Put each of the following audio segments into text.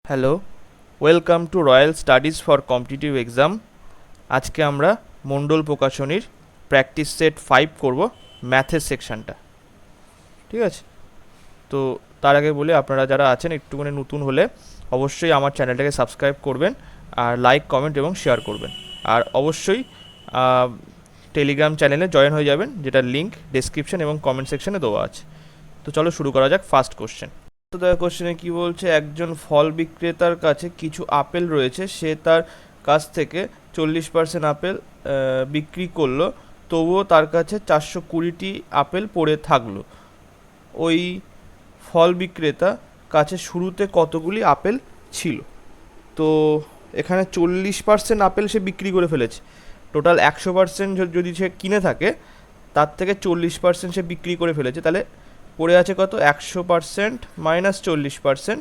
Hello, welcome to royal studies for competitive exam. আজকে আমরা মণ্ডল প্রকাশনীর practice set 5 করব, ম্যাথের সেকশনটা। ঠিক আছে, তো তার আগে বলে আপনারা যারা আছেন একটুখানি নতুন হলে অবশ্যই আমার চ্যানেলটাকে সাবস্ক্রাইব করবেন, আর লাইক, কমেন্ট এবং শেয়ার করবেন। আর অবশ্যই টেলিগ্রাম চ্যানেলে জয়েন হয়ে যাবেন, যেটার লিঙ্ক ডেসক্রিপশন এবং কমেন্ট সেকশনে দেওয়া আছে। তো চলো শুরু করা যাক ফার্স্ট কোশ্চেন। তো দেখো কোশ্চেনে কী বলছে, একজন ফল বিক্রেতার কাছে কিছু আপেল রয়েছে, সে তার কাছ থেকে 40% আপেল বিক্রি করলো, তবুও তার কাছে 420টি আপেল পড়ে থাকলো। ওই ফল বিক্রেতা কাছে শুরুতে কতগুলি আপেল ছিল? তো এখানে 40% আপেল সে বিক্রি করে ফেলেছে। টোটাল 100% যদি সে কিনে থাকে, তার থেকে 40% সে বিক্রি করে ফেলেছে, তাহলে পড়ে আছে কত? 100% মাইনাস 40%,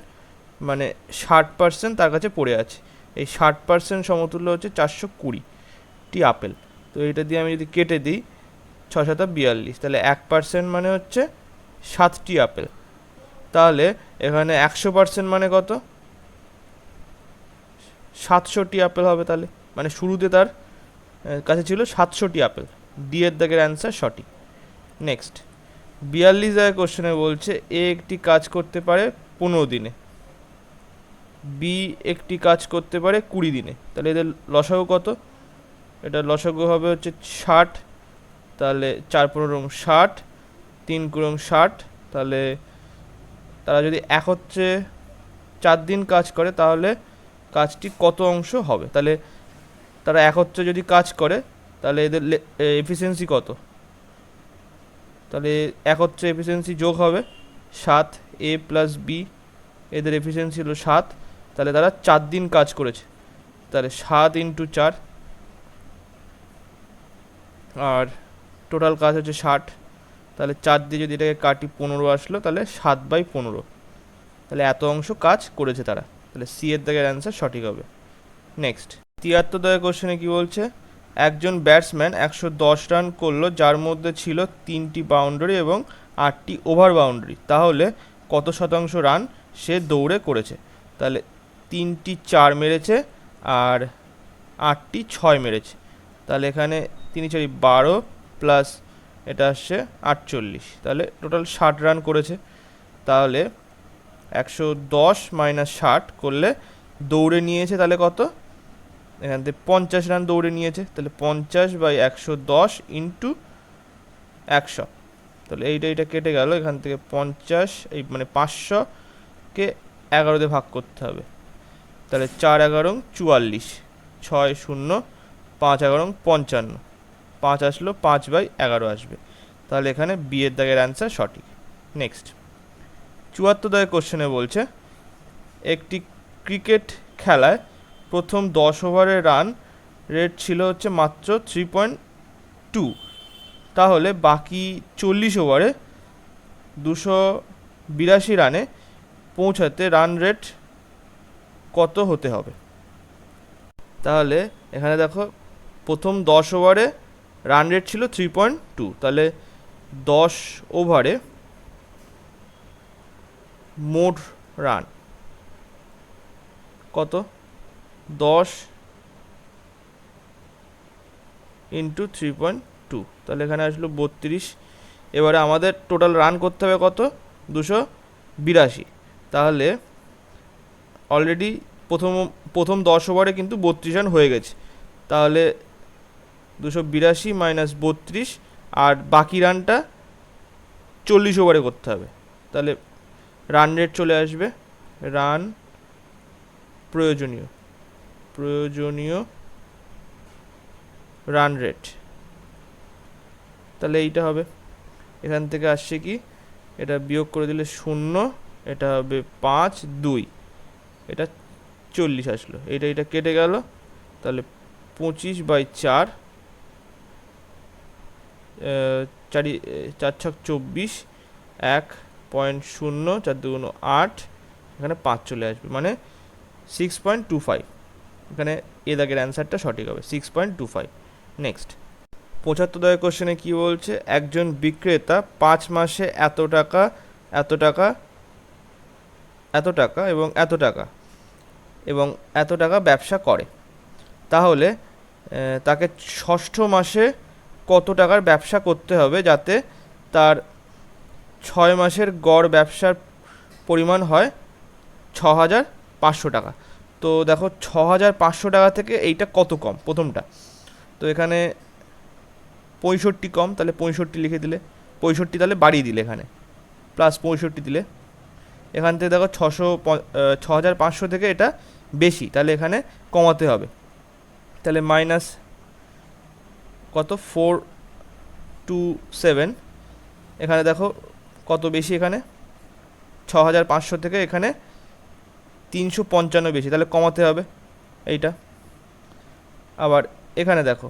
মানে 60% তার কাছে পড়ে আছে। এই 60% সমতুল্য হচ্ছে 420টি আপেল। তো এটা দিয়ে আমি যদি কেটে দিই 6×7=42, তাহলে 1% মানে হচ্ছে 7টি আপেল। তাহলে এখানে 100% মানে কত? 700টি আপেল হবে। তাহলে মানে শুরুতে তার কাছে ছিল 700টি আপেল। ডি এর দাগের অ্যান্সার সঠিক। নেক্সট 42 দাগের কোশ্চেনে বলছে, এ একটি কাজ করতে পারে 15 দিনে, বি একটি কাজ করতে পারে 20 দিনে। তাহলে এদের লসাগু কত? এটা লসাগু হবে হচ্ছে 60। তাহলে 4×15 60, 3×3 60। তাহলে তারা যদি একত্রে 4 দিন কাজ করে, তাহলে কাজটি কত অংশ হবে? তাহলে তারা একত্রে যদি কাজ করে, তাহলে এদের এফিসিয়েন্সি কত? তাহলে একত্রে এফিসিয়েন্সি যোগ হবে 7, এ প্লাস বি, এদের এফিসিয়েন্সি হলো 7। তাহলে তারা 4 দিন কাজ করেছে, তাহলে 7×4, আর টোটাল কাজ হচ্ছে 60। তাহলে 4 দিয়ে যদি এটাকে কাটি 15 আসলো, তাহলে 7/15। তাহলে এত অংশ কাজ করেছে তারা। তাহলে সি এর দাগের অ্যান্সার সঠিক হবে। নেক্সট 73 দাগের কোশ্চেনে কী বলছে, একজন ব্যাটসম্যান 110 রান করলো, যার মধ্যে ছিল 3টি বাউন্ডারি এবং 8টি ওভার বাউন্ডারি। তাহলে কত শতাংশ রান সে দৌড়ে করেছে? তাহলে 3টি 4 মেরেছে, আর 8টি 6 মেরেছে। তাহলে এখানে 3×4=12 প্লাস এটা আসছে 48, তাহলে টোটাল 60 রান করেছে। তাহলে 110 মাইনাস 60 করলে দৌড়ে নিয়েছে তাহলে কত? এখান থেকে 50 রান দৌড়ে নিয়েছে। তাহলে 50/110 ইন্টু 100। তাহলে এইটা কেটে গেল, এখান থেকে 50, এই মানে 500কে 11 দিয়ে ভাগ করতে হবে। তাহলে 4×11 44, 6×0 5×11 55, 5 আসলো, 5/11 আসবে। তাহলে এখানে বি এর দাগের অ্যান্সার সঠিক। নেক্সট 74 দাগের কোশ্চেনে বলছে, একটি ক্রিকেট খেলায় প্রথম 10 ওভারের রান রেট ছিল হচ্ছে মাত্র 3.2, তাহলে বাকি 40 ওভারে 282 রানে পৌঁছাতে রান রেট কত হতে হবে? তাহলে এখানে দেখো, প্রথম 10 ওভারে রান রেট ছিল 3.2, তাহলে 10 ওভারে মোট রান কত? 10 ইন্টু 3.2, তাহলে এখানে আসলো 32। এবারে আমাদের টোটাল রান করতে হবে কত? 282। তাহলে অলরেডি প্রথম 10 ওভারে কিন্তু 32 রান হয়ে গেছে। তাহলে 282 মাইনাস 32, আর বাকি রানটা 40 ওভারে করতে হবে। তাহলে রান রেট চলে আসবে, রান প্রয়োজনীয় রান রেট, তাহলে এইটা হবে। এখান থেকে আসছে কি, এটা বিয়োগ করে দিলে 0, এটা হবে 5/2, এটা 40 আসলো। এটা কেটে গেল, তাহলে 25/4, 4×4 = 24, 1.0, 4×2 = 8, এখানে 5 চলে আসবে, মানে 6.25। এখানে এ দাগের অ্যান্সারটা সঠিক হবে, 6.25। নেক্সট 75 দাগের কোশ্চেনে কী বলছে, একজন বিক্রেতা 5 মাসে এত টাকা এবং এত টাকা এবং এত টাকা ব্যবসা করে, তাহলে তাকে ষষ্ঠ মাসে কত টাকার ব্যবসা করতে হবে যাতে তার 6 মাসের গড় ব্যবসার পরিমাণ হয় 6,500 টাকা। তো দেখো 6,500 টাকা থেকে এইটা কত কম প্রথমটা, তো এখানে 65 কম, তাহলে 65 লিখে দিলে, 65 তাহলে বাড়িয়ে দিলে এখানে প্লাস 65 দিলে, এখান থেকে দেখো 6,500 থেকে এটা বেশি, তাহলে এখানে কমাতে হবে, তাহলে মাইনাস কত 427, এখানে দেখো কত বেশি, এখানে 6,500 থেকে এখানে 355 বেশি, তাহলে কমাতে হবে এইটা। আবার এখানে দেখো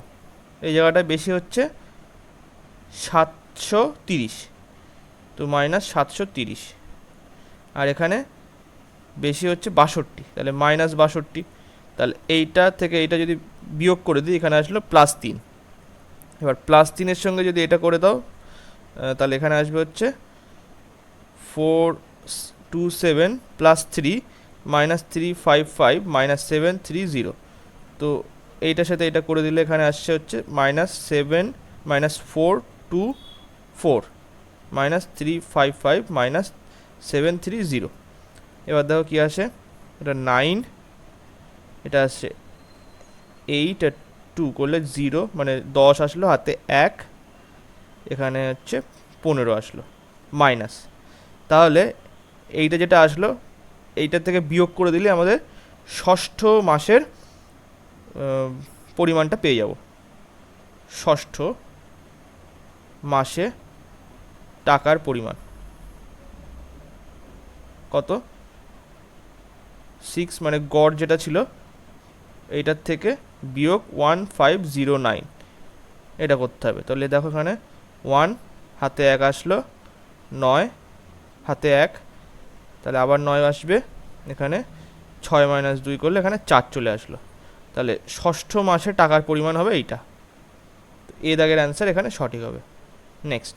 এই জায়গাটা বেশি হচ্ছে 730, তো মাইনাস 730, আর এখানে বেশি হচ্ছে 62, তাহলে মাইনাস 62, তাহলে এইটা থেকে এইটা যদি বিয়োগ করে দিই এখানে আসলো +3। এবার +3-এর সঙ্গে যদি এটা করে দাও তাহলে এখানে আসবে হচ্ছে 427 +3 -355 -730, তো এইটার সাথে এটা করে দিলে এখানে আসছে হচ্ছে -7 -424 -355 -730। এবার দেখো কি আসে, এটা 9, এটা আসছে 8 আর 2 করলে 0, মানে 10 আসলো, হাতে 1, এখানে হচ্ছে 15 আসলো মাইনাস, তাহলে এইটা যেটা আসলো এইটার থেকে বিয়োগ করে দিলে আমাদের ষষ্ঠ মাসের পরিমাণটা পেয়ে যাব। ষষ্ঠ মাসে টাকার পরিমাণ কত, 6, মানে গড় যেটা ছিল এইটার থেকে বিয়োগ 1509, এটা করতে হবে। তাহলে দেখো এখানে 1 হাতে 1 আসলো, 9 হাতে 1, তাহলে আবার 9 আসবে, এখানে 6 - 2 করলে এখানে 4 চলে আসলো, তাহলে ষষ্ঠ মাসে টাকার পরিমাণ হবে এইটা। এ দাগের অ্যান্সার এখানে সঠিক হবে। নেক্সট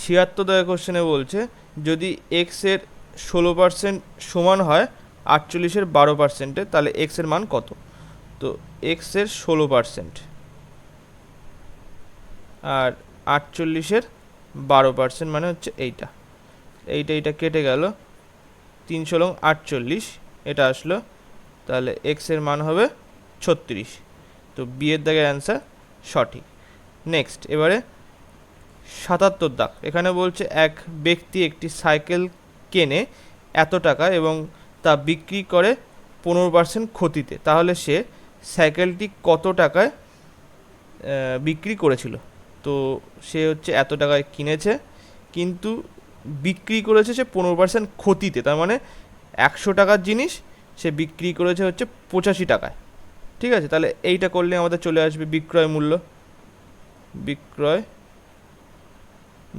76 দাগের কোশ্চেনে বলছে যদি এক্সের 16% সমান হয় 48-এর 12%, তাহলে এক্সের মান কত। তো এক্সের 16% আর 48-এর 12% মানে হচ্ছে এইটা, এইটা কেটে গেল, 3×48 এটা আসলো, তাহলে এক্সের মান হবে 36, তো বি এর দাগের অ্যান্সার সঠিক। নেক্সট এবারে 77 দাগ, এখানে বলছে এক ব্যক্তি একটি সাইকেল কেনে এত টাকা এবং তা বিক্রি করে 15% ক্ষতিতে, তাহলে সে সাইকেলটি কত টাকায় বিক্রি করেছিল। তো সে হচ্ছে এত টাকায় কিনেছে কিন্তু বিক্রি করেছে সে 15% ক্ষতিতে, তার মানে 100 টাকার জিনিস সে বিক্রি করেছে হচ্ছে 85 টাকায়। ঠিক আছে, তাহলে এইটা করলে আমাদের চলে আসবে বিক্রয় মূল্য, বিক্রয়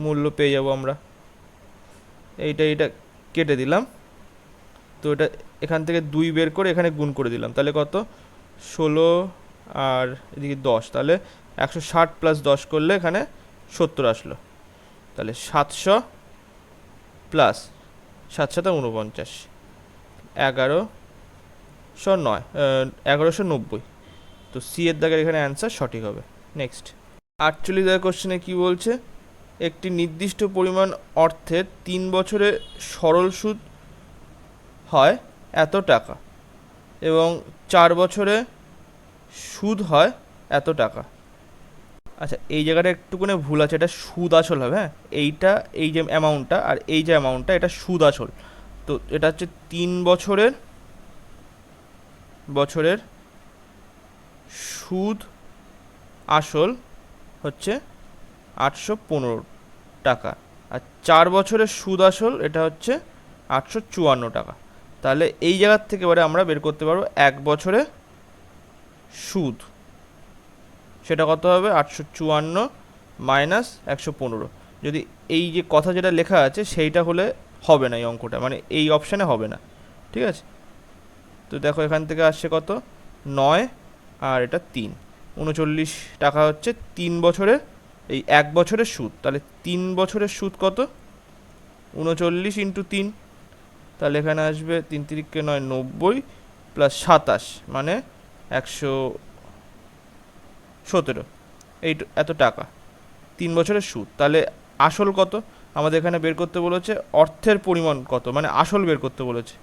মূল্য পেয়ে যাব আমরা, এইটা কেটে দিলাম, তো এটা এখান থেকে 2 বের করে এখানে গুণ করে দিলাম, তাহলে কত 16 আর এদিকে 10, তাহলে 160 + 10 করলে এখানে 70 আসলো, তাহলে 700 প্লাস 7×7 = 49, 1190, তো সি এর দাগের এখানে অ্যান্সার সঠিক হবে। নেক্সট 48 দাগের কোশ্চেনে কি বলছে, একটি নির্দিষ্ট পরিমাণ অর্থের 3 বছরে সরল সুদ হয় এত টাকা এবং 4 বছরে সুদ হয় এত টাকা। আচ্ছা এই জায়গাটা একটুখানি ভুল আছে, এটা সুদ আসল হবে, হ্যাঁ এইটা এই যে অ্যামাউন্টটা আর এই যে অ্যামাউন্টটা এটা সুদ আসল, তো এটা হচ্ছে 3 বছরের সুদ আসল হচ্ছে 815 টাকা, আর 4 বছরের সুদ আসল এটা হচ্ছে 854 টাকা। তাহলে এই জায়গার থেকে এবারে আমরা বের করতে পারবো 1 বছরে সুদ, সেটা কত হবে 854 মাইনাস 115, যদি এই যে কথা যেটা লেখা আছে সেইটা হলে হবে না এই অঙ্কটা, মানে এই অপশানে হবে না। ঠিক আছে, তো দেখো এখান থেকে আসছে কত 9 আর এটা 3, 39 টাকা হচ্ছে 3 বছরের, এই 1 বছরের সুদ, তাহলে 3 বছরের সুদ কত 39 × 3, তাহলে এখানে আসবে 3 × 3 = 9, প্লাস 27 মানে 117, এই এত টাকা 3 বছরের সুদ। তাহলে আসল কত আমাদের এখানে বের করতে বলেছে, অর্থের পরিমাণ কত মানে আসল বের করতে বলেছে।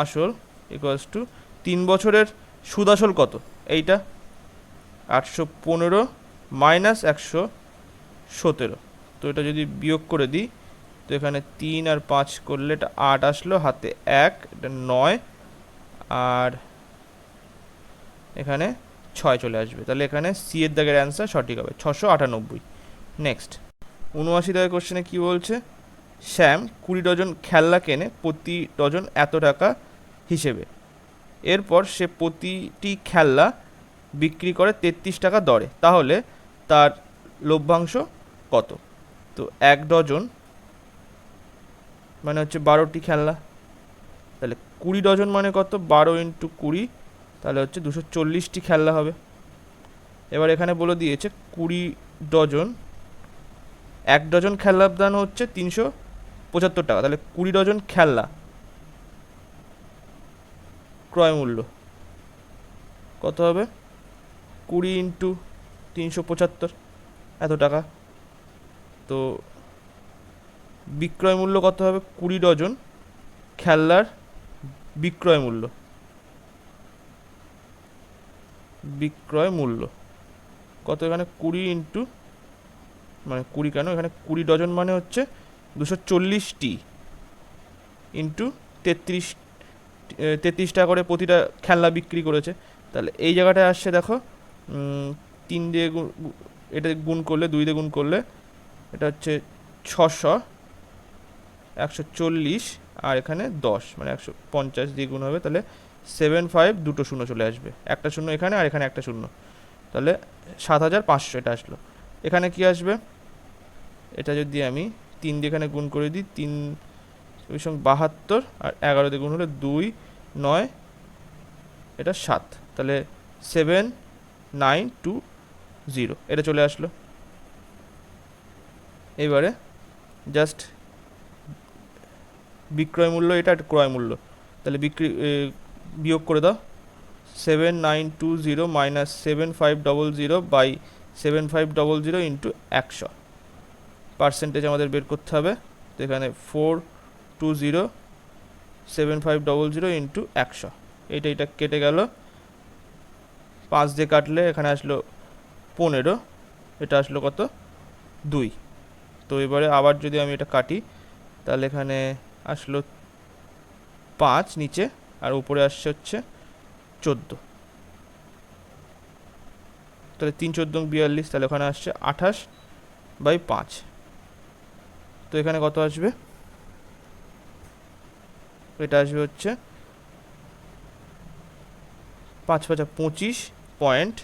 আসল ইকুয়ালস টু 3 বছরের সুদ আসল কত, এইটা 815 মাইনাস 117। তো এটা যদি বিয়োগ করে দিই, তো এখানে 3 আর 5 করলে এটা 8 আসলো, হাতে 1, এটা 9, আর এখানে 6 চলে আসবে। তাহলে এখানে সি এর দাগের অ্যান্সার সঠিক হবে 698। নেক্সট 79 দাগের কোশ্চেনে কী বলছে, শ্যাম 20 ডজন খেলনা কেনে প্রতি ডজন এত টাকা হিসেবে, এরপর সে প্রতিটি খেলনা বিক্রি করে 33 টাকা দরে, তাহলে তার লভ্যাংশ কত? তো 1 ডজন মানে হচ্ছে 12টি খেলনা, তাহলে 20 ডজন মানে কত, 12 ইন্টু 20, তাহলে হচ্ছে 240টি খেলনা হবে। এবার এখানে বলে দিয়েছে 20 ডজন, 1 ডজন খেলনার দাম হচ্ছে 375 টাকা, তাহলে 20 ডজন খেলনা ক্রয় মূল্য কত হবে, 20 ইন্টু 375 এত টাকা। তো বিক্রয় মূল্য কত হবে, 20 ডজন খেলনার বিক্রয় মূল্য, বিক্রয় মূল্য কত, এখানে 20 ইন্টু মানে 20 কেন, এখানে 20 ডজন মানে হচ্ছে 240টি ইন্টু 33 টাকা করে প্রতিটা খেলনা বিক্রি করেছে। তাহলে এই জায়গাটায় আসছে দেখো 3 দিয়ে এটা গুণ করলে, 2 দিয়ে গুণ করলে এটা হচ্ছে 600, 140, আর এখানে 10 মানে 150 দিয়ে গুণ হবে, তাহলে 75, দুটো শূন্য চলে আসবে, একটা শূন্য এখানে আর এখানে একটা শূন্য, তাহলে 7500 এটা আসলো। এখানে কি আসবে, এটা যদি আমি 3 দিয়ে এখানে গুণ করে দিই, 3 সঙ্গে 72, আর 11 দিয়ে গুণ হলে 2, 9, এটা 7, তাহলে 7920 এটা চলে আসলো। এবারে জাস্ট বিক্রয় মূল্য এটা ক্রয় মূল্য, তাহলে বিয়োগ করে দাও, 7920 মাইনাস 7500 বাই 7500 ইন্টু 100, পার্সেন্টেজ আমাদের বের করতে হবে। তো এখানে 420 7500 ইন্টু 100, এটা কেটে গেল, 5 দিয়ে কাটলে এখানে আসলো 15, এটা আসলো কত, 2। তো এবারে আবার যদি আমি এটা কাটি, তাহলে এখানে আসলো 5 নিচে, আর উপরে আসছে হচ্ছে 14, তাহলে 3 14 42, তাহলে ওখানে আসছে 28/5। তো এখানে কত আসবে, এটা আসবে হচ্ছে 5 5 25 পয়েন্ট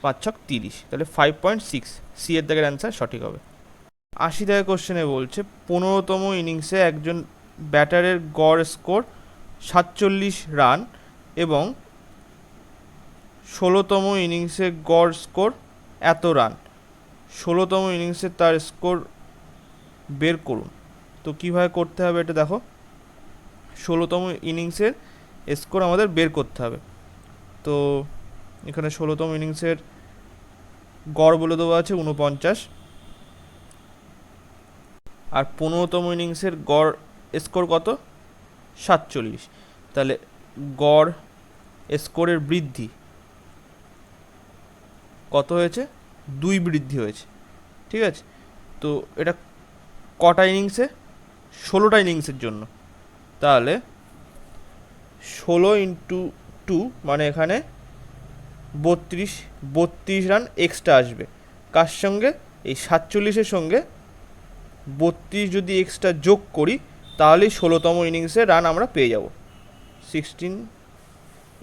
5 6 30, তাহলে 5.6, সি এর দাগের অ্যান্সার সঠিক হবে। 80 দাগের কোশ্চেনে বলছে 15তম ইনিংসে একজন ব্যাটারের গড় স্কোর 47 রান এবং 16তম ইনিংসে গড় স্কোর এত রান, 16তম ইনিংসে তার স্কোর বের করুন। তো কীভাবে করতে হবে এটা দেখো, 16তম ইনিংসের স্কোর আমাদের বের করতে হবে। তো এখানে 16তম ইনিংসের গড় বলে দেওয়া আছে 49, আর 15তম ইনিংসের গড় স্কোর কত, 47, তাহলে গড় স্কোরের বৃদ্ধি কত হয়েছে, 2 বৃদ্ধি হয়েছে, ঠিক আছে। তো এটা কটা ইনিংসে, 16টা ইনিংসের জন্য, তাহলে 16 ইন্টু 2 মানে এখানে 32 রান এক্সট্রা আসবে, কার সঙ্গে, এই 47-এর সঙ্গে 32 যদি এক্সট্রা যোগ করি, তাহলেই 16তম ইনিংসে রান আমরা পেয়ে যাব, 16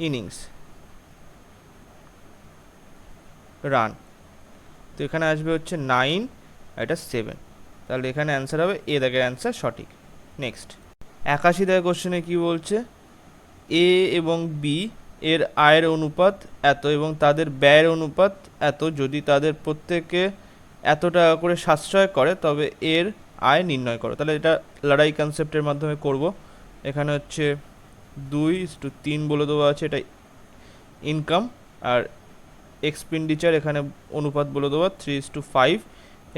ইনিংস রান। তো এখানে আসবে হচ্ছে 9, এটা 7, তাহলে এখানে অ্যান্সার হবে এ দাগের অ্যান্সার সঠিক। নেক্সট 81 দাগের কোশ্চেনে কি বলছে, এ এবং বি এর আয়ের অনুপাত এত এবং তাদের ব্যয়ের অনুপাত এত, যদি তাদের প্রত্যেকে এত টাকা করে সাশ্রয় করে তবে এর আয় নির্ণয় করো। তাহলে এটা লড়াই কনসেপ্টের মাধ্যমে করব। এখানে হচ্ছে 2:3 বলে দেওয়া আছে, এটা ইনকাম। আর এক্সপেন্ডিচার এখানে অনুপাত বলে দেওয়া 3:5।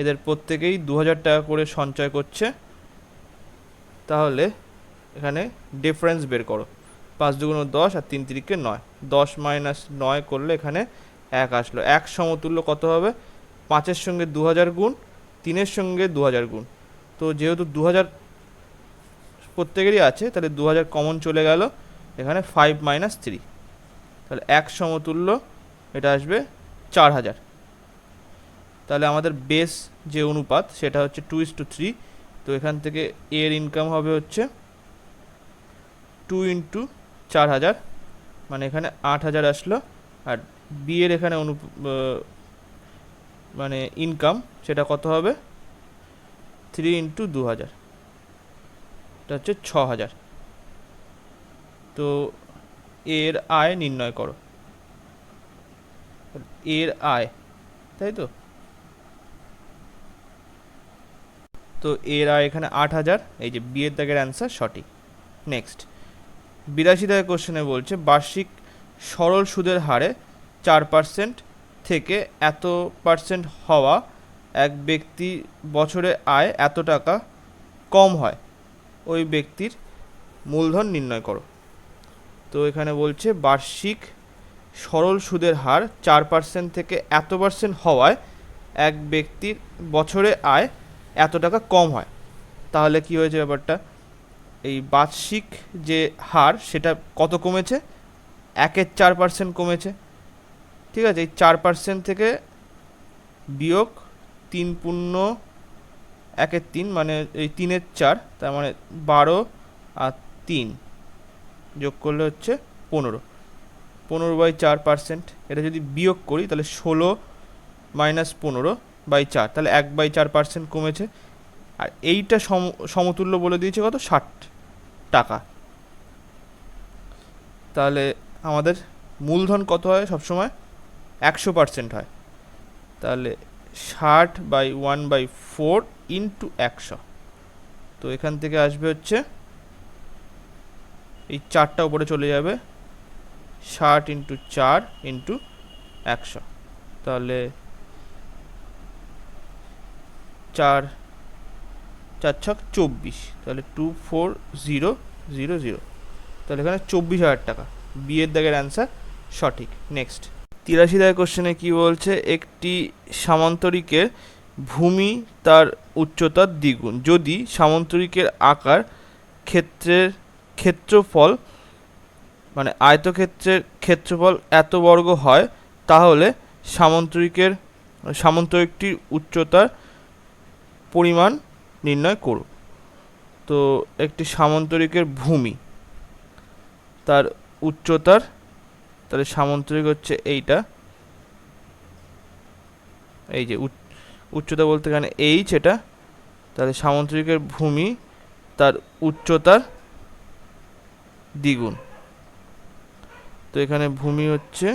এদের প্রত্যেকেই 2000 টাকা করে সঞ্চয় করছে। তাহলে এখানে ডিফারেন্স বের করো। 5 দুগুণ 10 আর 3 তিরিকে 9, 10 মাইনাস 9 করলে এখানে 1 আসলো। 1 সমতুল্য কত হবে? 5-এর সঙ্গে 2000 গুণ, 3-এর সঙ্গে 2000 গুণ। তো যেহেতু 2000 প্রত্যেকেরই আছে, তাহলে 2000 কমন চলে গেল, এখানে 5 মাইনাস 3, তাহলে 1 সমতুল্য এটা আসবে 4000। তাহলে আমাদের বেস যে অনুপাত সেটা হচ্ছে 2:3। তো এখান থেকে এর ইনকাম হবে হচ্ছে 2 ইন্টু 4000, মানে এখানে 8000 আসলো। আর বি এর এখানে মানে ইনকাম সেটা কত হবে? 3 ইন্টু 2000, এটা হচ্ছে 6000। তো এর আয় নির্ণয় করো। এর আয়, তাই তো? তো এর আয় এখানে 8000, এই যে বি এর দাগের অ্যান্সার সঠিক। নেক্সট 82 দাগের কোশ্চেনে বলছে বার্ষিক সরল সুদের হারে 4% থেকে এত পার্সেন্ট হওয়া এক ব্যক্তি বছরে আয় এত টাকা কম হয়, ওই ব্যক্তির মূলধন নির্ণয় করো। তো এখানে বলছে বার্ষিক সরল সুদের হার 4% থেকে এত পার্সেন্ট হওয়ায় এক ব্যক্তির বছরে আয় এত টাকা কম হয়। তাহলে কি হয়েছে ব্যাপারটা? এই বার্ষিক যে হার সেটা কত কমেছে? 1/4% কমেছে। ঠিক আছে, এই 4% থেকে বিয়োগ 3 × 1/3, মানে এই 3/4, তার মানে 12 আর 3 যোগ করলে হচ্ছে 15, 15/4%। এটা যদি বিয়োগ করি তাহলে 16 মাইনাস 15/4, তাহলে 1/4% কমেছে। আর এইটা সমতুল্য বলে দিয়েছে কত? 60 টাকা। তাহলে আমাদের মূলধন কত হয় সবসময়? 100% হয়। তাহলে 60/1/4 ইন্টু 100। তো এখান থেকে আসবে হচ্ছে এই 4টা উপরে চলে যাবে, 60 ইন্টু 4 ইন্টু 100। তাহলে 4 4 ছক 24, তাহলে 24000। তাহলে এখানে 24,000 টাকা। বি এর দাগের অ্যান্সার সঠিক। নেক্সট 83 দাগের কোশ্চেনে কি বলছে একটি সামান্তরিকের ভূমি তার উচ্চতার দ্বিগুণ যদি সামান্তরিকের আকার ক্ষেত্রের ক্ষেত্রফল, মানে আয়তক্ষেত্রের ক্ষেত্রফল এত বর্গ হয়, তাহলে সামান্তরিকটির উচ্চতার পরিমাণ নির্ণয় করো। তো একটি সামান্তরিকের ভূমি তার উচ্চতার, তাহলে সামান্তরিক হচ্ছে এইটা, এই যে উচ্চতা বলতে এখানে এইচ, এটা তাহলে সামান্তরিকের ভূমি তার উচ্চতার দ্বিগুণ। তো এখানে ভূমি হচ্ছে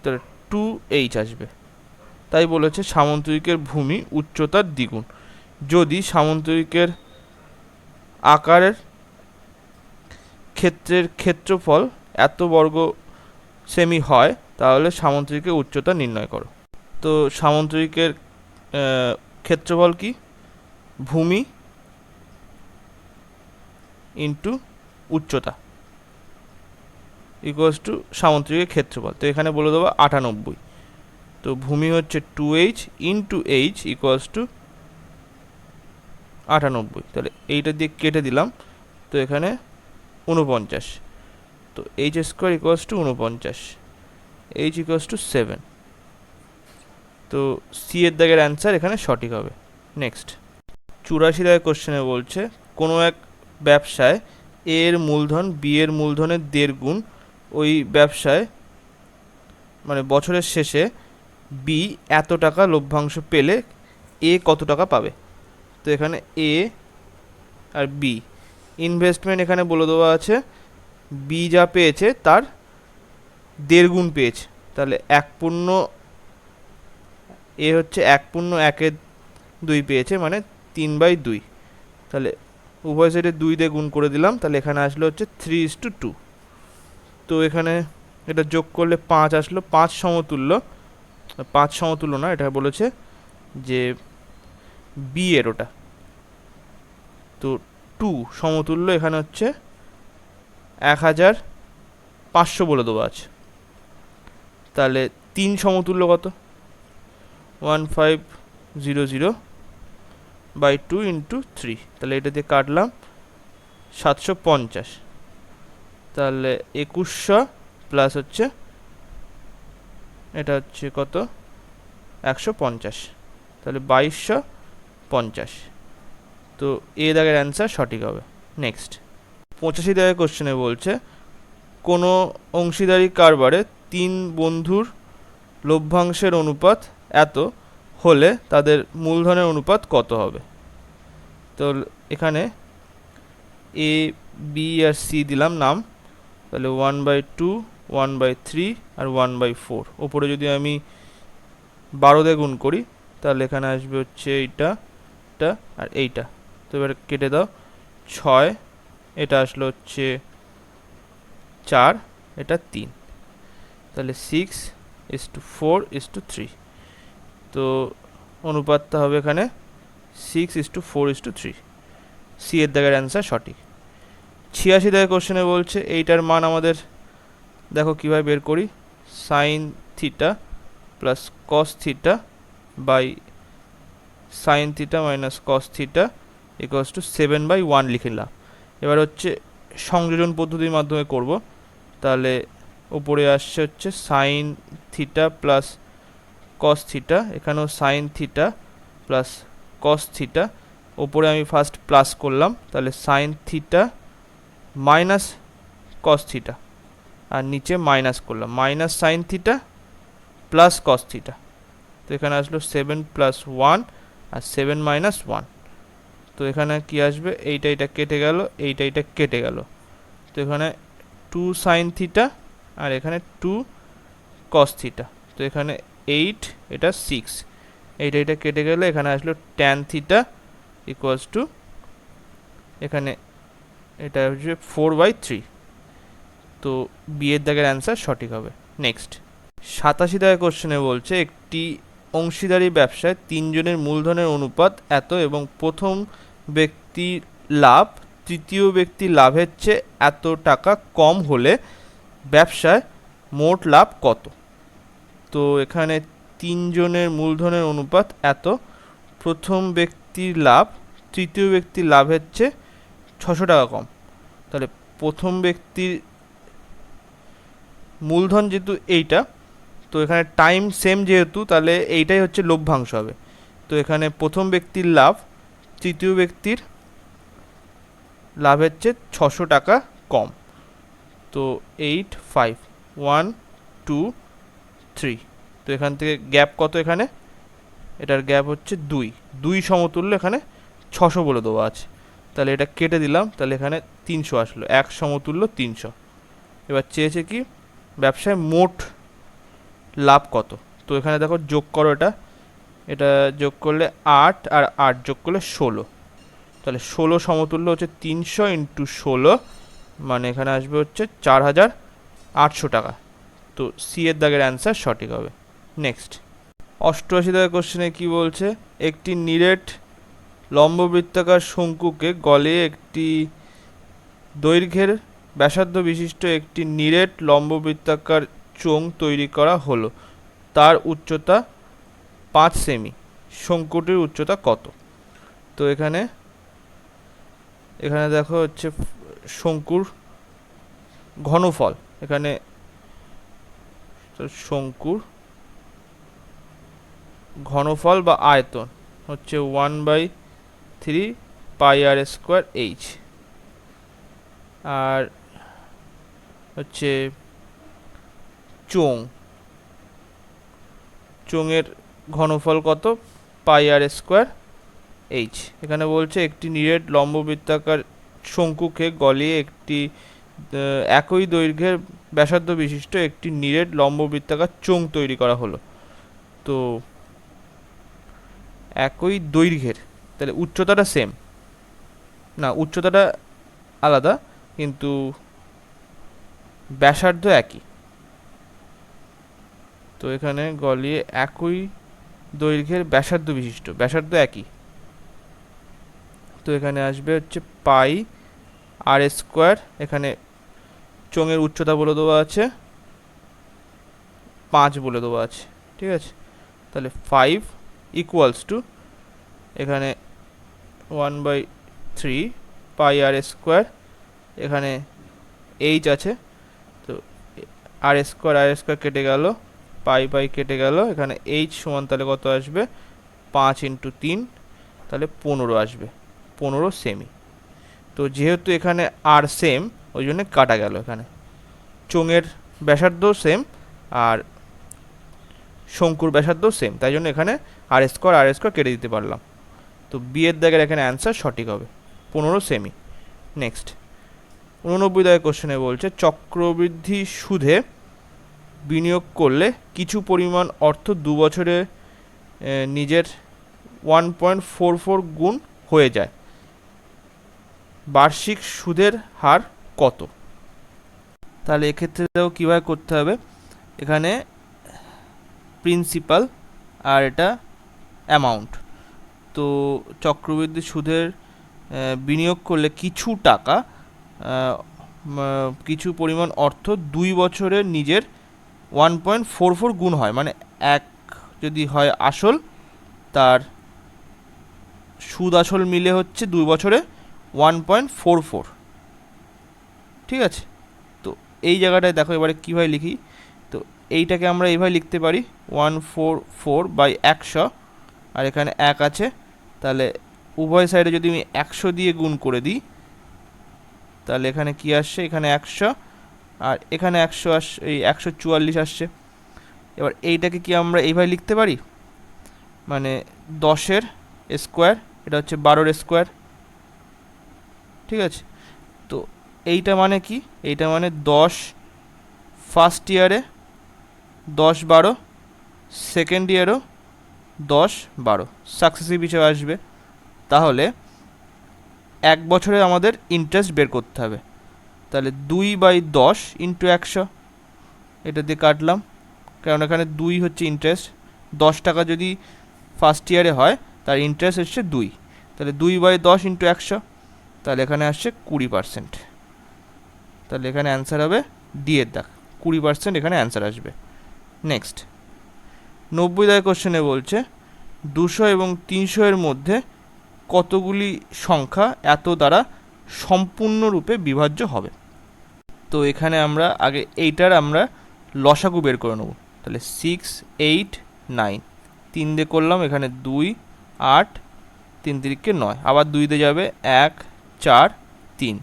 তাহলে 2h আসবে, তাই বলেছে সামান্তরিকের ভূমি উচ্চতার দ্বিগুণ যদি সামান্তরিকের আকারের ক্ষেত্রের ক্ষেত্রফল এত বর্গ সেমি হয়, তাহলে সামান্তরিকের উচ্চতা নির্ণয় করো। তো সামান্তরিকের ক্ষেত্রফল কি? ভূমি ইন্টু উচ্চতা ইকুয়ালস টু সামান্তরিকের ক্ষেত্রফল। তো এখানে বলে দেবো 98। তো ভূমি হচ্ছে 2h into h equals to 98। তাহলে এইটা দিয়ে কেটে দিলাম, তো এখানে 49। তো h square equals to 49, h equals to 7। তো সি এর দাগের অ্যান্সার এখানে সঠিক হবে। নেক্সট 84 দাগের কোশ্চেনে বলছে কোনো এক ব্যবসায় এ এর মূলধন বি এর মূলধনের 1.5 গুণ, ওই ব্যবসায় মানে বছরের শেষে বি এত টাকা লভ্যাংশ পেলে এ কত টাকা পাবে। তো এখানে এ আর বি ইনভেস্টমেন্ট এখানে বলে দেওয়া আছে, বি যা পেয়েছে তার 1.5 গুণ পেয়েছে। তাহলে 1 এ হচ্ছে 1.1/2 পেয়েছে, মানে 3/2। তাহলে উভয় সাইডে 2 দিয়ে গুণ করে দিলাম, তাহলে এখানে আসলো হচ্ছে 3:2। তো এখানে এটা যোগ করলে 5 আসলো, 5 সমতুল্য, 5 সমতুল্য না, এটা বলেছে যে বি এর ওটা, তো 2 সমতুল্য এখানে হচ্ছে 1500 বলে দেবো আছে। তাহলে 3 সমতুল্য কত? 1500 বাই 2 ইন্টু 3, তাহলে এটা দিয়ে কাটলাম 750, তাহলে 2100 প্লাস হচ্ছে এটা হচ্ছে কত 150, তাহলে 2250। তো এ দাগের অ্যান্সার সঠিক হবে। নেক্সট 85 দাগের কোশ্চেনে বলছে কোনো অংশীদারি কারবারে 3 বন্ধুর লভ্যাংশের অনুপাত এত হলে তাদের মূলধনের অনুপাত কত হবে? তো এখানে এ বি আর সি দিলাম নাম, তাহলে 1/2, 1/3 আর 1/4। ওপরে যদি আমি 12 দিয়ে গুণ করি তাহলে এখানে আসবে হচ্ছে এইটা আর এইটা। তো এবার কেটে দাও, 6, এটা আসলো হচ্ছে 4, এটা 3, তাহলে 6:4:3। তো অনুপাতটা হবে এখানে 6:4:3। সি এর দাগের অ্যান্সার সঠিক। 86 দাগের কোশ্চেনে বলছে এইটার মান আমাদের দেখো কীভাবে বের করি, sine theta plus cos theta by sine theta minus cos theta equals to 7/1 লিখলাম। এবার হচ্ছে সংযোজন পদ্ধতির মাধ্যমে করব, তাহলে উপরে আসছে হচ্ছে sine theta plus cos theta, এখানেও sine theta plus cos theta, ওপরে আমি ফার্স্ট প্লাস করলাম, তাহলে sine theta minus cos theta, আর নিচে মাইনাস করলাম minus sine theta plus cos theta. তো এখানে আসলো 7 + 1 আর 7 - 1। তো এখানে কি আসবে, এইটা কেটে গেল, এইটা কেটে গেল। তো এখানে 2 সাইন থিটা আর এখানে 2 কস থিটা। তো এখানে 8, এটা 6, এইটা কেটে গেলে এখানে আসলো ট্যান থিটা ইকুয়ালস টু, এখানে এটা হচ্ছে 4/3। তো বি এর দাগের অ্যান্সার সঠিক হবে। নেক্সট 87 দাগের কোশ্চেনে বলছে একটি অংশীদারি ব্যবসায় 3 জনের মূলধনের অনুপাত এত এবং প্রথম ব্যক্তির লাভ তৃতীয় ব্যক্তির লাভের চেয়ে এত টাকা কম হলে ব্যবসায় মোট লাভ কত? তো এখানে 3 জনের মূলধনের অনুপাত এত, প্রথম ব্যক্তির লাভ তৃতীয় ব্যক্তির লাভের চেয়ে 600 টাকা কম। তাহলে প্রথম ব্যক্তির মূলধন যেহেতু এইটা, তো এখানে টাইম সেম যেহেতু, তাহলে এইটাই হচ্ছে লভ্যাংশ হবে। তো এখানে প্রথম ব্যক্তির লাভ তৃতীয় ব্যক্তির লাভের চেয়ে 600 টাকা কম। তো 8, 5, 1, 2, 3। তো এখান থেকে গ্যাপ কত, এখানে এটার গ্যাপ হচ্ছে 2 সমতুল্য, এখানে 600 বলে দেওয়া আছে, তাহলে এটা কেটে দিলাম, তাহলে এখানে 300 আসলো, 1 সমতুল্য 300। এবার চেয়েছে কি ব্যবসায় মোট লাভ কত? তো এখানে দেখো যোগ করো, এটা যোগ করলে 8 আর 8 যোগ করলে 16, তাহলে 16 সমতুল্য হচ্ছে 300 ইন্টু 16, মানে এখানে আসবে হচ্ছে 4800 টাকা। তো সি এর দাগের অ্যান্সার সঠিক হবে। নেক্সট 88 দাগের কোশ্চেনে কি বলছে, একটি নিরেট লম্ববৃত্তাকার শঙ্কুকে গলিয়ে একটি দৈর্ঘ্যের ব্যাসার্ধ বিশিষ্ট একটি নিরেট লম্ববৃত্তাকার চোঙ তৈরি করা হলো, তার উচ্চতা 5 সেমি, শঙ্কুটির উচ্চতা কত? তো এখানে দেখো হচ্ছে শঙ্কুর ঘনফল, এখানে শঙ্কুর ঘনফল বা আয়তন হচ্ছে 1/3 πr²h, আর হচ্ছে চোঙের ঘনফল কত, πr²h। এখানে বলছে একটি নিরেট লম্ববৃত্তাকার শঙ্কুকে গলিয়ে একটি একই দৈর্ঘ্যের ব্যাসার্ধ বিশিষ্ট একটি নিরেট লম্ববৃত্তাকার চোঙ তৈরি করা হলো। তো একই দৈর্ঘ্যের, তাহলে উচ্চতাটা সেম, না, উচ্চতাটা আলাদা কিন্তু ব্যাসার্ধ একই। তো এখানে গলিয়ে একই দৈর্ঘ্যের ব্যাসার্ধ বিশিষ্ট, ব্যাসার্ধ একই। তো এখানে আসবে হচ্ছে পাই আর স্কোয়ার, এখানে চোঙের উচ্চতা বলে দেওয়া আছে 5 বলে দেওয়া আছে, ঠিক আছে। তাহলে 5 ইকুয়ালস টু এখানে 1/3 পাই আর স্কোয়ার, এখানে এইচ আছে, তো আর স্কোয়ার কেটে গেল, পাই পাই কেটে গেল, এখানে এইচ সমান তাহলে কত আসবে 5 ইন্টু 3, তাহলে 15 আসবে, 15 সেমি। তো যেহেতু এখানে আর সেম ওই জন্য কাটা গেল, এখানে চোঙের ব্যাসার্ধও সেম আর শঙ্কুর ব্যাসার্ধও সেম, তাই জন্য এখানে আর স্কোয়ার কেটে দিতে পারলাম। তো বি এর দাগের এখানে অ্যান্সার সঠিক হবে 15 সেমি। নেক্সট 89 দাগের কোশ্চেনে বলছে চক্রবৃদ্ধি সুদে বিনিয়োগ করলে কিছু পরিমাণ অর্থ 2 বছরে নিজের 1.44 গুণ হয়ে যায়, বার্ষিক সুদের হার কত? তাহলে এক্ষেত্রেও কীভাবে করতে হবে, এখানে প্রিন্সিপাল আর এটা অ্যামাউন্ট। তো চক্রবৃদ্ধি সুদের বিনিয়োগ করলে কিছু টাকা, কিছু পরিমাণ অর্থ 2 বছরে নিজের 1.44 গুণ হয়, মানে এক যদি হয় আসল, তার সুদ আসল মিলে হচ্ছে 2 বছরে 1.44, ঠিক আছে। তো এই জায়গাটায় দেখো এবারে কীভাবে লিখি, তো এইটাকে আমরা এইভাবে লিখতে পারি 144/100, আর এখানে 1 আছে, তাহলে উভয় সাইডে যদি আমি 100 দিয়ে গুণ করে দিই তাহলে এখানে কি আসছে, এখানে 100 আর এখানে 100 আসছে, এই 144 আসছে। এবার এইটাকে কি আমরা এইভাবে লিখতে পারি, মানে 10-এর স্কোয়ার, এটা হচ্ছে 12-এর স্কোয়ার, ঠিক আছে। তো এইটা মানে কি, এইটা মানে 10 ফার্স্ট ইয়ারে, 10-12 সেকেন্ড ইয়ারও 10-12 সাকসেসিভ হিসেবে আসবে। তাহলে 1 বছরে আমাদের ইন্টারেস্ট বের করতে হবে, তাহলে 2/10 ইন্টু 100, এটা দিয়ে কাটলাম, কারণ এখানে 2 হচ্ছে ইন্টারেস্ট, 10 টাকা যদি ফার্স্ট ইয়ারে হয় তার ইন্টারেস্ট এসছে 2, তাহলে 2/10 ইন্টু 100, তাহলে এখানে আসছে 20%। তাহলে এখানে অ্যান্সার হবে ডি এর দাগ, 20% এখানে অ্যান্সার আসবে। নেক্সট 90 দাগের কোশ্চেনে বলছে 200 এবং 300 এর মধ্যে কতগুলি সংখ্যা এত দ্বারা সম্পূর্ণরূপে বিভাজ্য হবে? তো এখানে আমরা আগে এইটার আমরা লসাগু বের করে নেব, তাহলে 6, 8, 9, 3 দিয়ে করলাম, এখানে 2, 8, 3 3 9, আবার 2 দিয়ে যাবে 1, 4, 3।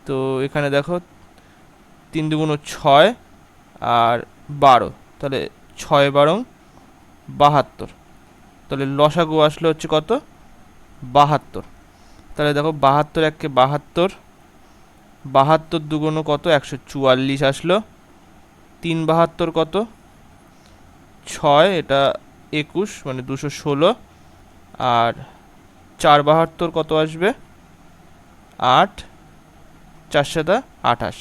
তো এখানে দেখো 3 2 6 আর 12, তাহলে 6-12 72, তাহলে লসাগু আসলে হচ্ছে কত 72। তাহলে দেখো 72 1 72, 72 2 কত 144 আসলো, 3 72 কত 6, এটা 21 মানে 216, আর 4 72 কত আসবে 8, 4 7 28,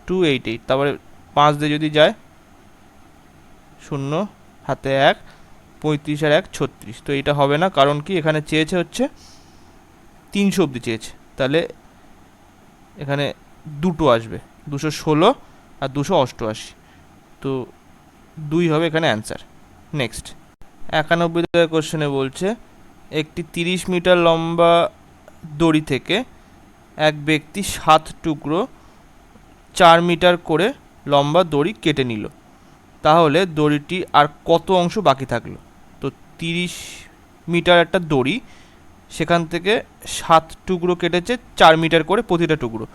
288। তারপরে 5 দিয়ে যদি যায় 0 হাতে 1, 35 আর 1 36। তো এটা হবে না, কারণ কি এখানে চেয়েছে হচ্ছে 300 অবধি চেয়েছে, তাহলে এখানে দুটো আসবে 216 আর 288, তো 2 হবে এখানে অ্যান্সার। নেক্সট 91 কোশ্চেনে বলছে একটি 30 মিটার লম্বা দড়ি থেকে এক ব্যক্তি 7 টুকরো 4 মিটার করে লম্বা দড়ি কেটে নিল, তাহলে দড়িটি আর কত অংশ বাকি থাকলো? তো 30 মিটার একটা দড়ি, সেখান থেকে 7 টুকরো কেটেছে 4 মিটার করে প্রতিটা টুকরো,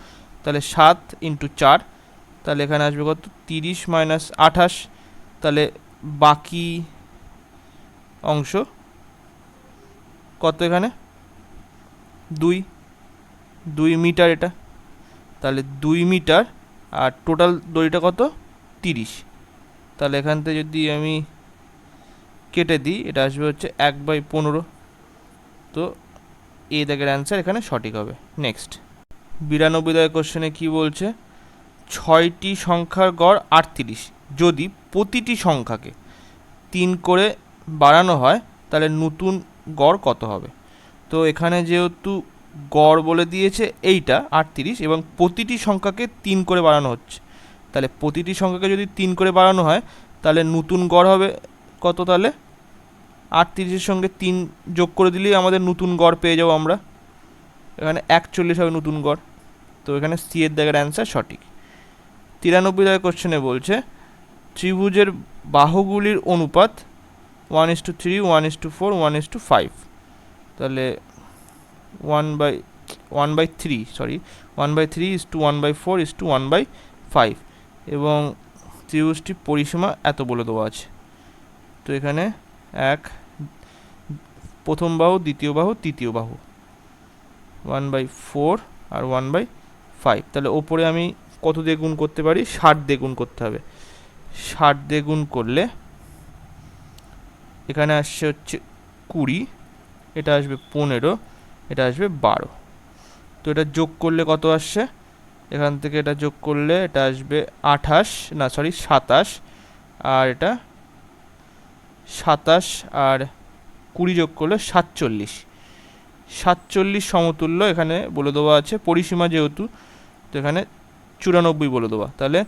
তাহলে 7 ইন্টু 4, তাহলে এখানে আসবে কত 30 মাইনাস 28, তাহলে বাকি অংশ কত, এখানে 2 মিটার, এটা তাহলে 2 মিটার, আর টোটাল দড়িটা কত 30, তাহলে এখান থেকে যদি আমি কেটে দিই এটা আসবে হচ্ছে 1/15। তো এ দাগের অ্যান্সার এখানে সঠিক হবে। নেক্সট 92 দাগের কোশ্চেনে কি বলছে, 6টি সংখ্যার গড় 38, যদি প্রতিটি সংখ্যাকে 3 করে বাড়ানো হয় তাহলে নতুন গড় কত হবে। তো এখানে যেহেতু গড় বলে দিয়েছে এইটা 38 এবং প্রতিটি সংখ্যাকে 3 করে বাড়ানো হচ্ছে, তাহলে প্রতিটি সংখ্যাকে যদি 3 করে বাড়ানো হয় তাহলে নতুন গড় হবে কত, তাহলে 38-এর সঙ্গে 3 যোগ করে দিলেই আমাদের নতুন গড় পেয়ে যাবো আমরা, এখানে 41 হবে নতুন গড়। তো এখানে সি এর দাগের অ্যান্সার সঠিক। 93 দাগের কোশ্চেনে বলছে, ত্রিভুজের বাহুগুলির অনুপাত 1:3, 1:4, 1:5, তাহলে 1/3:1/4:1/5 এবং ত্রিভুজটি পরিসীমা এত বলে দেওয়া আছে। তো এখানে প্রথম বাহু, দ্বিতীয় বাহু, তৃতীয় বাহু 1/4 আর 1/5, তাহলে ওপরে আমি কত দিয়ে গুণ করতে পারি, 60 দিয়ে গুণ করতে হবে। 60 দিয়ে গুণ করলে এখানে আসছে হচ্ছে 20, এটা আসবে 15, এটা আসবে 12। তো এটা যোগ করলে কত আসছে, এখান থেকে এটা যোগ করলে এটা আসবে 27, আর এটা 27 আর 20 যোগ করলে 47 সমতুল্য এখানে বলে দেওয়া আছে, পরিসীমা যেহেতু, তো এখানে 94 বলে দেওয়া। তাহলে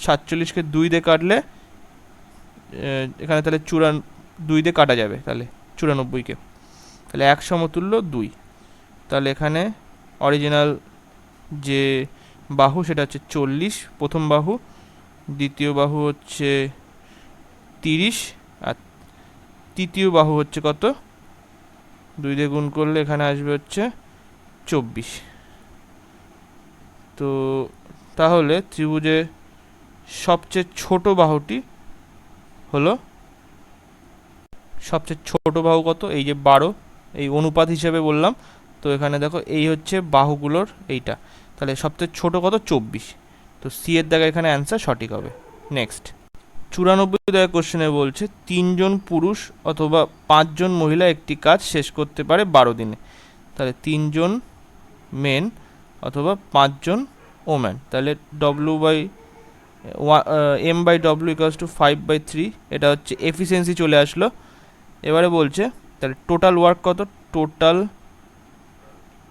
47কে 2 দিয়ে কাটলে এখানে তাহলে 2 দিয়ে কাটা যাবে, তাহলে 94কে, তাহলে 1 সমতুল্য 2। তাহলে এখানে অরিজিনাল যে বাহু সেটা হচ্ছে 40 প্রথম বাহু, দ্বিতীয় বাহু হচ্ছে 30, আর তৃতীয় বাহু হচ্ছে কত, 2 দিয়ে গুণ করলে এখানে আসবে হচ্ছে 24। তো তাহলে ত্রিভুজে সবচেয়ে ছোট বাহুটি হলো, সবচেয়ে ছোট বাহু কত, এই যে 12, এই অনুপাত হিসেবে বললাম। তো এখানে দেখো এই হচ্ছে বাহুগুলোর এইটা, তাহলে সবচেয়ে ছোট কত, 24। তো সি এর দাগে এখানে অ্যান্সার সঠিক হবে। নেক্সট 94 দাগের কোশ্চেনে বলছে, 3 জন পুরুষ অথবা 5 জন মহিলা একটি কাজ শেষ করতে পারে 12 দিনে, তাহলে 3 জন মেন অথবা 5 জন ওম্যান, তাহলে m/w = 5/3, এটা হচ্ছে এফিসিয়েন্সি চলে আসলো। এবারে বলছে তাহলে টোটাল ওয়ার্ক কত, টোটাল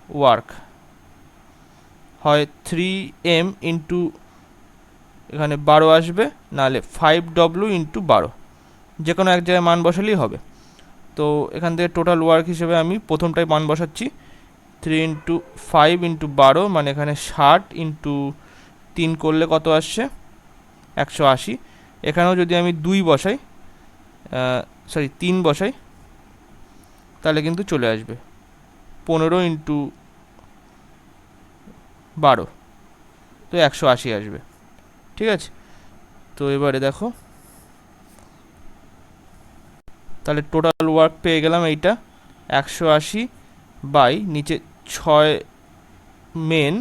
ওয়ার্ক হয় 3m ইন্টু এখানে 12 আসবে, নাহলে 5w ইন্টু 12, যে কোনো এক জায়গায় মান বসালেই হবে। তো এখান থেকে টোটাল ওয়ার্ক হিসেবে আমি প্রথমটায় মান বসাচ্ছি, 3 ইন্টু 5 ইন্টু 12, মানে এখানে 60 ইন্টু 3 করলে কত আসছে, 180। এখানেও যদি আমি 2 বসাই, 3 বসাই, তাহলে কিন্তু চলে আসবে 15 ইন্টু 12, তো 180 আসবে। ঠিক আছে, তো এবারে দেখো, তাহলে টোটাল ওয়ার্ক পেয়ে গেলাম এইটা 180 বাই নিচে 6 মেন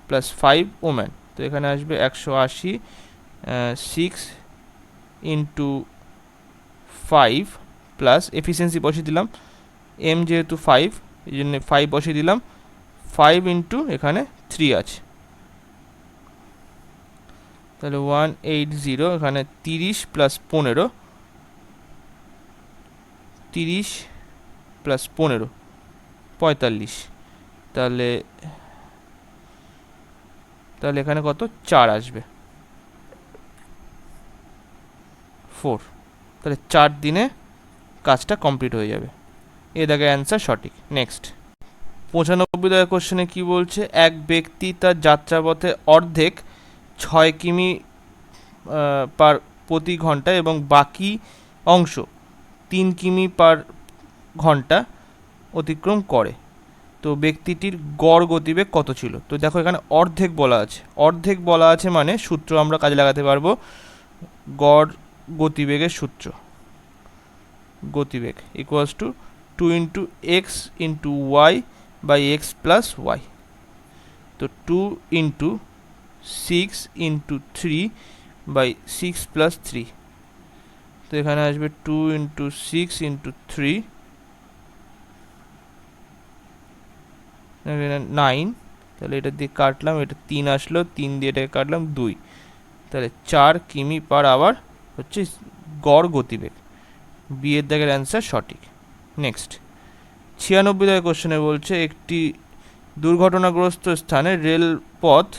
প্লাস 5 ওম্যান, তো এখানে আসবে 180, 6 ইন্টু 5 প্লাস এফিসিয়েন্সি বসিয়ে দিলাম, এম যেহেতু 5 এই জন্য 5 বসিয়ে দিলাম, 5 ইন্টু এখানে 3 আছে, তাহলে 180, এখানে 30 প্লাস 15, 30 প্লাস 15 45, তাহলে এখানে কত, 4 আসবে, 4, তাহলে 4 দিনে কাজটা কমপ্লিট হয়ে যাবে। এ দাগে অ্যান্সার সঠিক। নেক্সট 95 দাগের কোশ্চেনে কি বলছে, এক ব্যক্তি তার যাত্রাপথে অর্ধেক 6 কিমি পার প্রতি ঘন্টা এবং বাকি অংশ 3 কিমি পার ঘন্টা অতিক্রম করে, তো ব্যক্তিটির গড় গতিবেগ কত ছিল। তো দেখো এখানে অর্ধেক বলা আছে, অর্ধেক বলা আছে মানে সূত্র আমরা কাজে লাগাতে পারবো, গড় গতিবেগের সূত্র, গতিবেগ equals to 2 into x into y by x plus y, তো 2 ইন্টু 6 ইন্টু 3 বাই 6 প্লাস 3, তো এখানে আসবে 2 ইন্টু 6 ইন্টু 3 9, তাহলে এটা দিয়ে কাটলাম, এটা 3 আসলো, 3 দিয়ে এটাকে কাটলাম 2, তাহলে 4 কিমি পার আওয়ার হচ্ছে গড় গতিবেগ। বি এর দাগের অ্যান্সার সঠিক। নেক্সট 96 দাগের কোশ্চেনে বলছে একটি দুর্ঘটনাগ্রস্ত স্থানে রেলপথ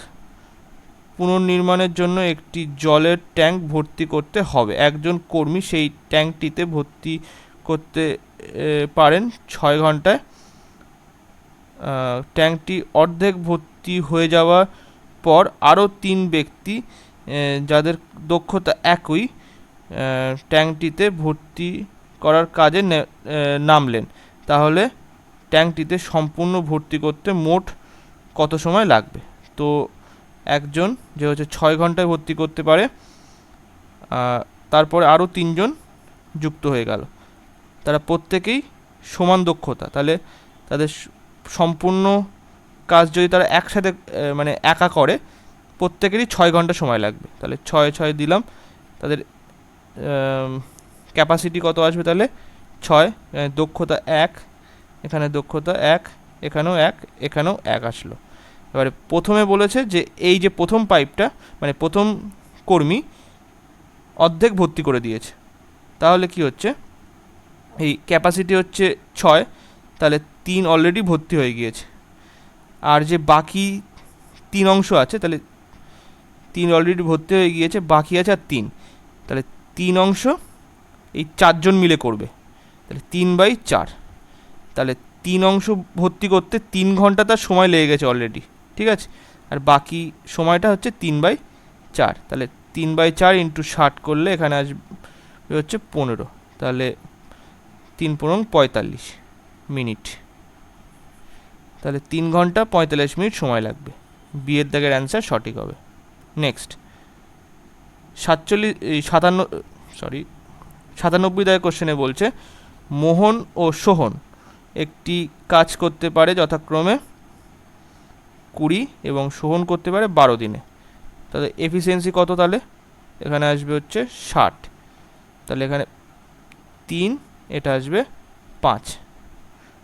পুনর্নির্মাণের জন্য একটি জলের ট্যাঙ্ক ভর্তি করতে হবে। একজন কর্মী সেই ট্যাঙ্কটিতে ভর্তি করতে পারেন 6 ঘন্টায়। ট্যাঙ্কটি অর্ধেক ভর্তি হয়ে যাওয়ার পর আরও 3 ব্যক্তি যাদের দক্ষতা একই ট্যাঙ্কটিতে ভর্তি করার কাজে নামলেন। তাহলে ট্যাঙ্কটিতে সম্পূর্ণ ভর্তি করতে মোট কত সময় লাগবে? তো একজন যে হচ্ছে 6 ঘন্টায় ভর্তি করতে পারে, তারপরে আরও 3 জন যুক্ত হয়ে গেল, তারা প্রত্যেকেই সমান দক্ষতা, তাহলে তাদের সম্পূর্ণ কাজ যদি তারা একসাথে মানে একা করে, প্রত্যেকেরই 6 ঘন্টা সময় লাগবে। তাহলে 6 দিলাম, তাদের ক্যাপাসিটি কত আসবে? তাহলে 6, দক্ষতা 1, এখানে দক্ষতা 1, এখানেও 1, এখানেও 1 আসলো। এবারে প্রথমে বলেছে যে এই যে প্রথম পাইপটা মানে প্রথম কর্মী অর্ধেক ভর্তি করে দিয়েছে, তাহলে কি হচ্ছে, এই ক্যাপাসিটি হচ্ছে 6, তাহলে 3 অলরেডি ভর্তি হয়ে গিয়েছে। আর যে বাকি 3 অংশ আছে, তাহলে 3 অলরেডি ভর্তি হয়ে গিয়েছে, বাকি আছে আর 3, তাহলে 3 অংশ এই 4 জন মিলে করবে, তাহলে 3/4, তাহলে 3 অংশ ভর্তি করতে 3 ঘন্টা তার সময় লেগে গেছে অলরেডি, ঠিক আছে। আর বাকি সময়টা হচ্ছে 3/4, তাহলে 3/4 ইন্টু 60 করলে এখানে আসবে হচ্ছে 15, তাহলে 3 × 45 মিনিট, তাহলে 3 ঘন্টা 45 মিনিট সময় লাগবে। বি এর দাগের অ্যান্সার সঠিক হবে। নেক্সট 97 দাগের কোশ্চেনে বলছে মোহন ও সোহন একটি কাজ করতে পারে যথাক্রমে 20 এবং সোহন করতে পারে 12 দিনে, তাহলে এফিসিয়েন্সি কত? তাহলে এখানে আসবে হচ্ছে 60, তাহলে এখানে 3, এটা আসবে 5,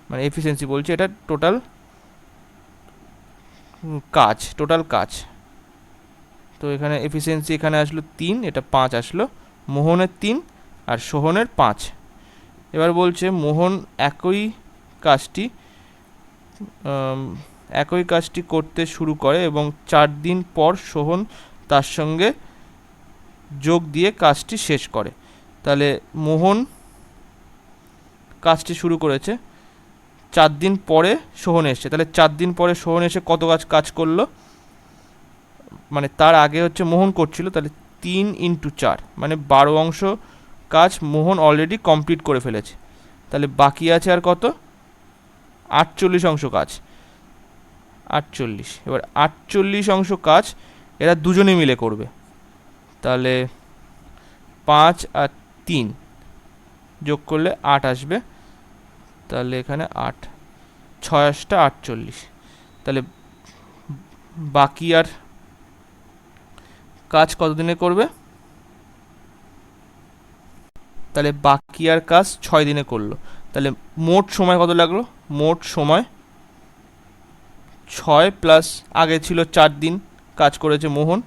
মানে এফিসিয়েন্সি বলছে এটা টোটাল কাজ। তো এখানে এফিসিয়েন্সি এখানে আসলো 3, এটা 5 আসলো, মোহনের 3 আর সোহনের 5। এবার বলছে মোহন একই কাজটি করতে শুরু করে এবং 4 দিন পর সোহন তার সঙ্গে যোগ দিয়ে কাজটি শেষ করে। তাহলে মোহন কাজটি শুরু করেছে, 4 দিন পরে সোহন এসছে, তাহলে 4 দিন পরে সোহন এসে কত কাজ করলো? মানে তার আগে হচ্ছে মোহন করছিল, তাহলে 3 × 4 মানে 12 অংশ কাজ মোহন অলরেডি কমপ্লিট করে ফেলেছে। তাহলে বাকি আছে আর কত? 48 অংশ কাজ। 48, এবার 48 অংশ কাজ এরা দুজনে মিলে করবে, তাহলে 5 আর 3 যোগ করলে 8 আসবে, তাহলে এখানে 8, 6 × 48, তাহলে বাকি আর কাজ কত দিনে করবে? তাহলে বাকি আর কাজ 6 দিনে করলো, তাহলে মোট সময় কত লাগলো? মোট সময় 6 প্লাস আগে ছিল 4 দিন কাজ করেছে মোহন,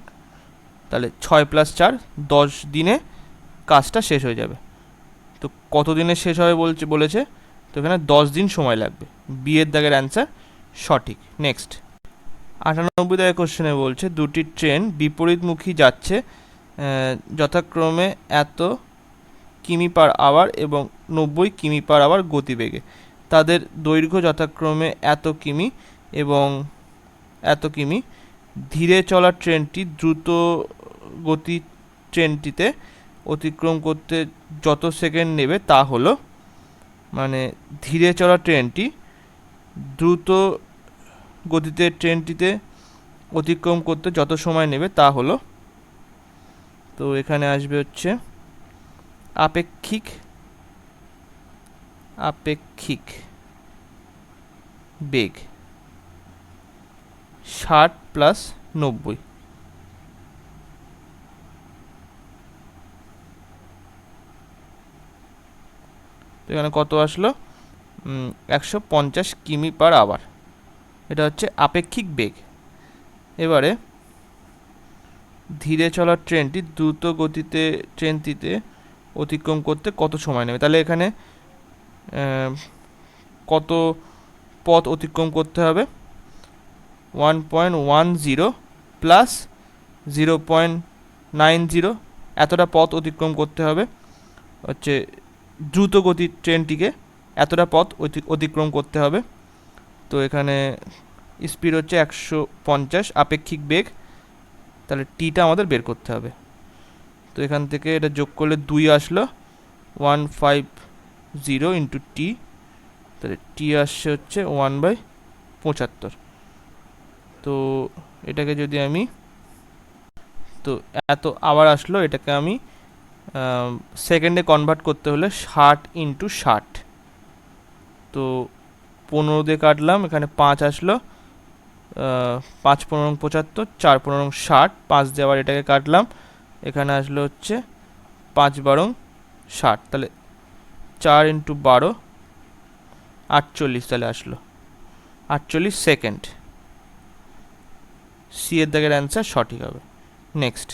তাহলে 6 + 4 10 দিনে কাজটা শেষ হয়ে যাবে। তো কত দিনে শেষ হবে বলেছে, তো এখানে 10 দিন সময় লাগবে। বি এর দাগের অ্যান্সার সঠিক। নেক্সট 98 দাগের কোশ্চেনে বলছে দুটি ট্রেন বিপরীতমুখী যাচ্ছে যথাক্রমে এত কিমি পার আওয়ার এবং 90 কিমি পার আওয়ার গতিবেগে, তাদের দৈর্ঘ্য যথাক্রমে এত কিমি এবং এত কিমি। ধীরে চলা ট্রেনটি দ্রুত গতি ট্রেনটিতে অতিক্রম করতে যত সেকেন্ড নেবে তা হলো, মানে ধীরে চলা ট্রেনটি দ্রুত গতিতে ট্রেনটিতে অতিক্রম করতে যত সময় নেবে তা হলো, তো এখানে আসবে হচ্ছে আপেক্ষিক বেগ 60 + 90, তো এখানে কত আসলো? 150 কিমি পার আওয়ার। এটা হচ্ছে আপেক্ষিক বেগ। এবারে ধীরে চলা ট্রেনটি দ্রুত গতিতে ট্রেনটিতে অতিক্রম করতে কত সময় নেবে? তাহলে এখানে কত পথ অতিক্রম করতে হবে? 1.10 প্লাস 0.90, এতটা পথ অতিক্রম করতে হবে হচ্ছে দ্রুত গতির ট্রেনটিকে, এতটা পথ অতিক্রম করতে হবে। তো এখানে স্পিড হচ্ছে 150, আপেক্ষিক বেগ, তাহলে টিটা আমাদের বের করতে হবে। তো এখান থেকে এটা যোগ করলে 2 আসলো, 150 ইন্টু টি, তাহলে টি আসছে হচ্ছে 1/75। তো এটাকে যদি আমি, তো এত আবার আসলো, এটাকে আমি সেকেন্ডে কনভার্ট করতে হলে 60 ইন্টু 60, তো 15 দিয়ে কাটলাম, এখানে 5 আসলো, 5 15 75, 4 15 60, 5 দিয়ে আবার এটাকে কাটলাম, এখানে আসলো হচ্ছে 5 12 60, তাহলে 4 ইন্টু 12 48, তাহলে আসলো 48 সেকেন্ড। সি এর দাগের অ্যান্সার সঠিক হবে। নেক্সট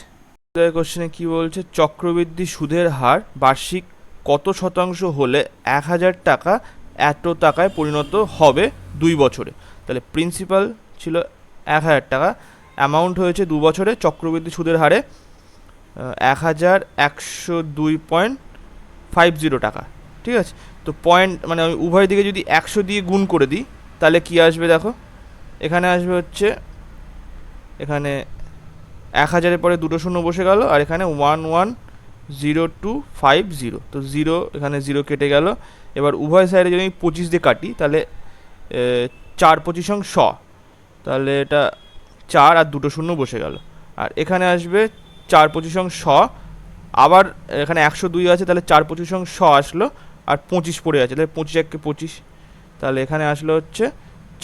কোশ্চেনে কি বলছে, চক্রবৃদ্ধি সুদের হার বার্ষিক কত শতাংশ হলে 1000 টাকা এত টাকায় পরিণত হবে 2 বছরে? তাহলে প্রিন্সিপাল ছিল 1000 টাকা, অ্যামাউন্ট হয়েছে 2 বছরে, চক্রবৃদ্ধি সুদের হারে 1102.50 টাকা। ঠিক আছে, তো পয়েন্ট মানে আমি উভয় দিকে যদি 100 দিয়ে গুণ করে দিই তাহলে কি আসবে দেখো, এখানে আসবে হচ্ছে, এখানে 1000-এর পরে দুটো শূন্য বসে গেল, আর এখানে 110250, তো 0, এখানে 0 কেটে গেল। এবার উভয় সাইডে যদি আমি 25 দিয়ে কাটি তাহলে 4 25 100, তাহলে এটা 4 আর দুটো শূন্য বসে গেল। আর এখানে আসবে 4 25 100, আবার এখানে 102 আছে, তাহলে 4 25 100 আসলো, আর 25 পড়ে আছে, তাহলে 25 1 25, তাহলে এখানে আসলো হচ্ছে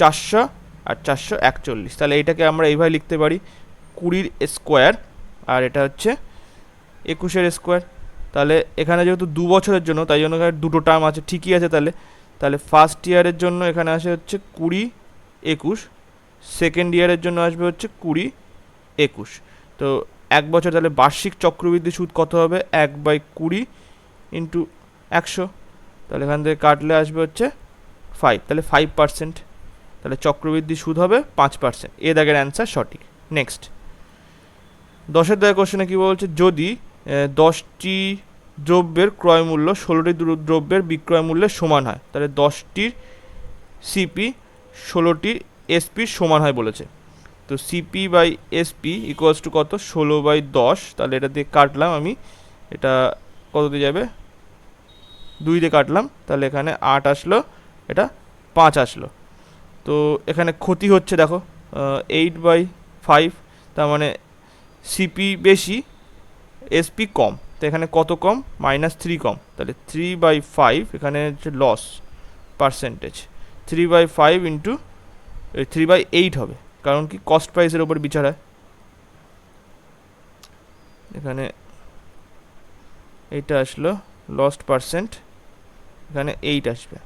400 আর 441। তাহলে এইটাকে আমরা এইভাবে লিখতে পারি, 20 স্কোয়ার আর এটা হচ্ছে 21 স্কোয়ার। তাহলে এখানে যেহেতু 2 বছরের জন্য, তাই জন্য এখানে দুটো টার্ম আছে, ঠিকই আছে। তাহলে ফার্স্ট ইয়ারের জন্য এখানে আসে হচ্ছে 20 21, সেকেন্ড ইয়ারের জন্য আসবে হচ্ছে 20 21। তো 1 বছর, তাহলে বার্ষিক চক্রবৃদ্ধি সুদ কত হবে? 1/20 ইন্টু 100, তাহলে এখান থেকে কাটলে আসবে হচ্ছে 5, তাহলে 5%, তাহলে চক্রবৃদ্ধি সুদ হবে 5%। এ দাগের অ্যান্সার সঠিক। নেক্সট 10-এর দাগের কোশ্চেনে কী বলছে, যদি 10টি দ্রব্যের ক্রয় মূল্য 16টি দ্রব্যের বিক্রয় মূল্যের সমান হয়, তাহলে 10টির সিপি 16টির এসপির সমান হয় বলেছে। তো CP by SP equals to কত? 16/10, তাহলে এটা দিয়ে কাটলাম আমি, এটা কত দিয়ে যাবে? 2 দিয়ে কাটলাম, তাহলে এখানে 8 আসলো, এটা 5 আসলো। তো এখানে ক্ষতি হচ্ছে দেখো, 8/5, তার মানে সিপি বেশি এসপি কম, তো এখানে কত কম? -3 কম, তাহলে 3/5, এখানে হচ্ছে লস পার্সেন্টেজ, 3/5 ইন্টু 3/8 হবে, কারণ কি কস্ট প্রাইসের ওপর বিচার হয়। এখানে এইটা আসলো লস্ট পার্সেন্ট, এখানে 8 আসবে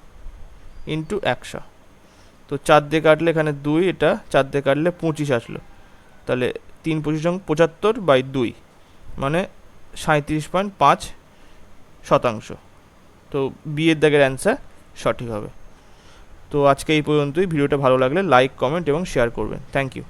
ইন্টু 100, তো 4 দিয়ে কাটলে এখানে 2, এটা 4 দিয়ে কাটলে 25 আসলো, তাহলে 3 25 75/2, মানে 37.5%। তো বি এর দাগের অ্যান্সার সঠিক হবে। তো আজকে এই পর্যন্তই। ভিডিওটা ভালো লাগলে লাইক কমেন্ট এবং শেয়ার করবেন। Thank you.